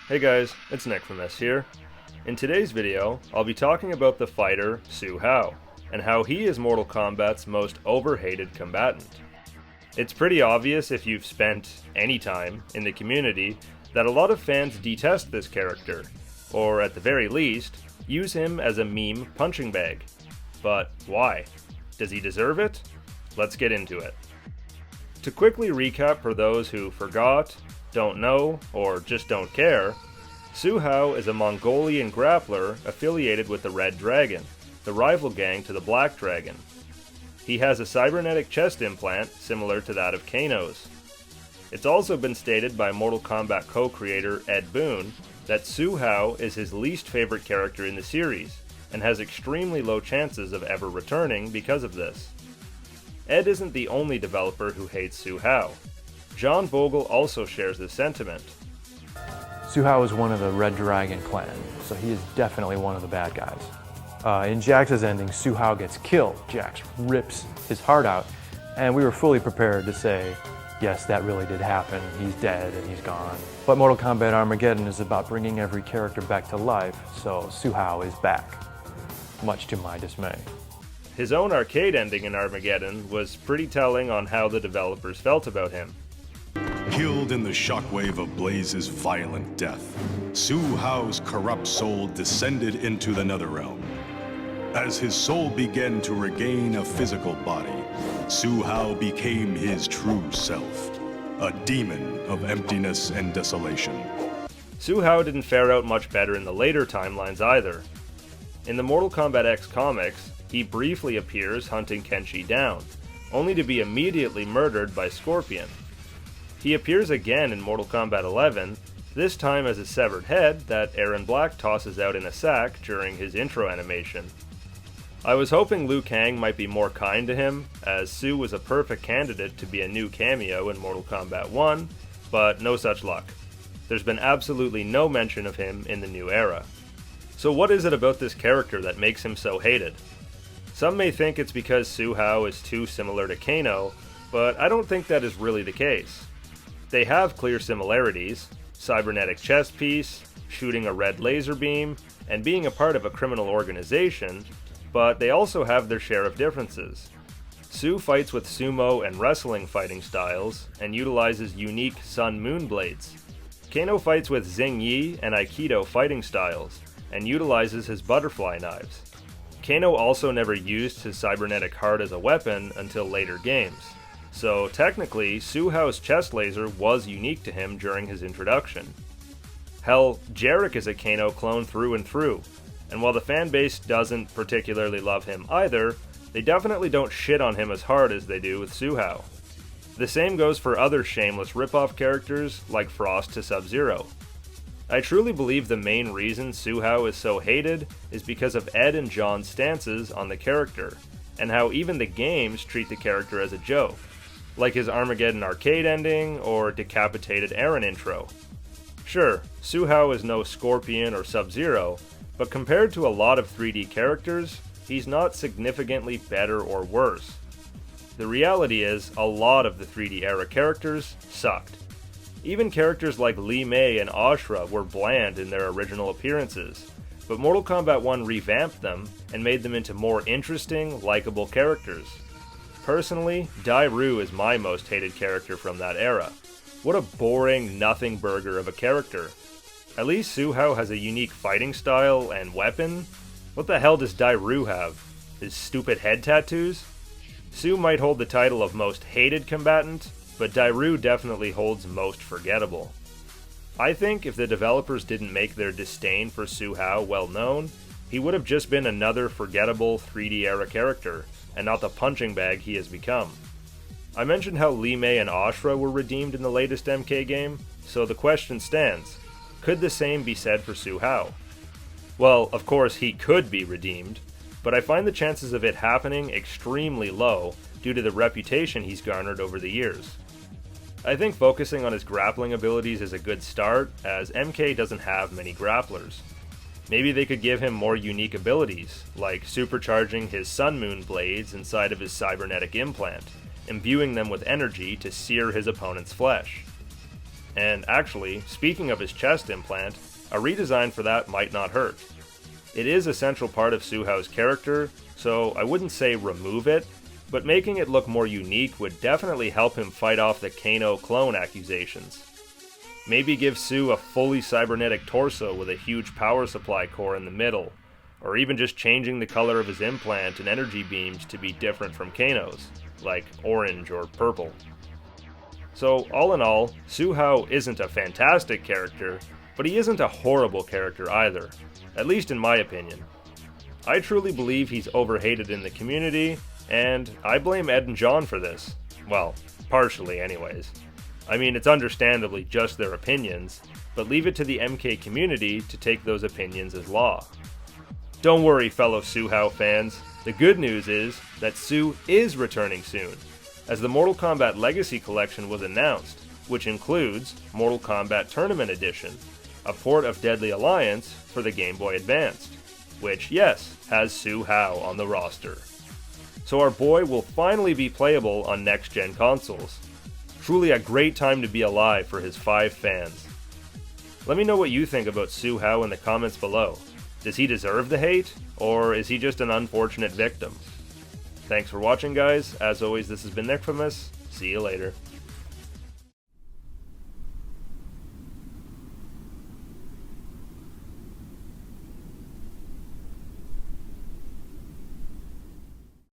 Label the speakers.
Speaker 1: Hey guys, it's Nickfamous here. In today's video, I'll be talking about the fighter Hsu Hao, and how he is Mortal Kombat's most overhated combatant. It's pretty obvious if you've spent any time in the community that a lot of fans detest this character, or at the very least, use him as a meme punching bag. But why? Does he deserve it? Let's get into it. To quickly recap for those who forgot, don't know, or just don't care, Hsu Hao is a Mongolian grappler affiliated with the Red Dragon, the rival gang to the Black Dragon. He has a cybernetic chest implant similar to that of Kano's. It's also been stated by Mortal Kombat co-creator Ed Boon that Hsu Hao is his least favorite character in the series, and has extremely low chances of ever returning because of this. Ed isn't the only developer who hates Hsu Hao. John Vogel also shares this sentiment.
Speaker 2: Hsu Hao is one of the Red Dragon clan, so he is definitely one of the bad guys. In Jax's ending, Hsu Hao gets killed. Jax rips his heart out, and we were fully prepared to say, yes, that really did happen, he's dead and he's gone. But Mortal Kombat Armageddon is about bringing every character back to life, so Hsu Hao is back, much to my dismay.
Speaker 1: His own arcade ending in Armageddon was pretty telling on how the developers felt about him.
Speaker 3: Killed in the shockwave of Blaze's violent death, Hsu Hao's corrupt soul descended into the Netherrealm. As his soul began to regain a physical body, Hsu Hao became his true self, a demon of emptiness and desolation.
Speaker 1: Hsu Hao didn't fare out much better in the later timelines either. In the Mortal Kombat X comics, he briefly appears hunting Kenshi down, only to be immediately murdered by Scorpion. He appears again in Mortal Kombat 11, this time as a severed head that Aaron Black tosses out in a sack during his intro animation. I was hoping Liu Kang might be more kind to him, as Hsu was a perfect candidate to be a new cameo in Mortal Kombat 1, but no such luck. There's been absolutely no mention of him in the new era. So what is it about this character that makes him so hated? Some may think it's because Hsu Hao is too similar to Kano, but I don't think that is really the case. They have clear similarities: cybernetic chest piece, shooting a red laser beam, and being a part of a criminal organization, but they also have their share of differences. Hsu fights with sumo and wrestling fighting styles, and utilizes unique sun-moon blades. Kano fights with Xing Yi and Aikido fighting styles, and utilizes his butterfly knives. Kano also never used his cybernetic heart as a weapon until later games, so technically Hsu Hao's chest laser was unique to him during his introduction. Hell, Jarek is a Kano clone through and through, and while the fanbase doesn't particularly love him either, they definitely don't shit on him as hard as they do with Hsu Hao. The same goes for other shameless ripoff characters like Frost to Sub-Zero. I truly believe the main reason Hsu Hao is so hated is because of Ed and John's stances on the character, and how even the games treat the character as a joke, like his Armageddon arcade ending or decapitated Aaron intro. Sure, Hsu Hao is no Scorpion or Sub-Zero, but compared to a lot of 3D characters, he's not significantly better or worse. The reality is, a lot of the 3D era characters sucked. Even characters like Li Mei and Ashura were bland in their original appearances, but Mortal Kombat 1 revamped them and made them into more interesting, likable characters. Personally, Dai Ru is my most hated character from that era. What a boring, nothing burger of a character. At least Hsu Hao has a unique fighting style and weapon. What the hell does Dai Ru have? His stupid head tattoos? Hsu might hold the title of most hated combatant, but Dai Ru definitely holds most forgettable. I think if the developers didn't make their disdain for Hsu Hao well known, he would have just been another forgettable 3D era character, and not the punching bag he has become. I mentioned how Li Mei and Ashura were redeemed in the latest MK game, so the question stands: could the same be said for Hsu Hao? Well, of course he could be redeemed, but I find the chances of it happening extremely low due to the reputation he's garnered over the years. I think focusing on his grappling abilities is a good start, as MK doesn't have many grapplers. Maybe they could give him more unique abilities, like supercharging his sun-moon blades inside of his cybernetic implant, imbuing them with energy to sear his opponent's flesh. And actually, speaking of his chest implant, a redesign for that might not hurt. It is a central part of Hsu Hao's character, so I wouldn't say remove it, but making it look more unique would definitely help him fight off the Kano clone accusations. Maybe give Hsu a fully cybernetic torso with a huge power supply core in the middle, or even just changing the color of his implant and energy beams to be different from Kano's, like orange or purple. So all in all, Hsu Hao isn't a fantastic character, but he isn't a horrible character either, at least in my opinion. I truly believe he's overhated in the community, and I blame Ed and John for this. Well, partially anyways. I mean, it's understandably just their opinions, but leave it to the MK community to take those opinions as law. Don't worry, fellow Hsu Hao fans, the good news is that Hsu is returning soon, as the Mortal Kombat Legacy Collection was announced, which includes Mortal Kombat Tournament Edition, a port of Deadly Alliance for the Game Boy Advanced, which, yes, has Hsu Hao on the roster. So our boy will finally be playable on next-gen consoles. Truly a great time to be alive for his 5 fans. Let me know what you think about Hsu Hao in the comments below. Does he deserve the hate, or is he just an unfortunate victim? Thanks for watching, guys. As always, this has been Nickfamous. See you later.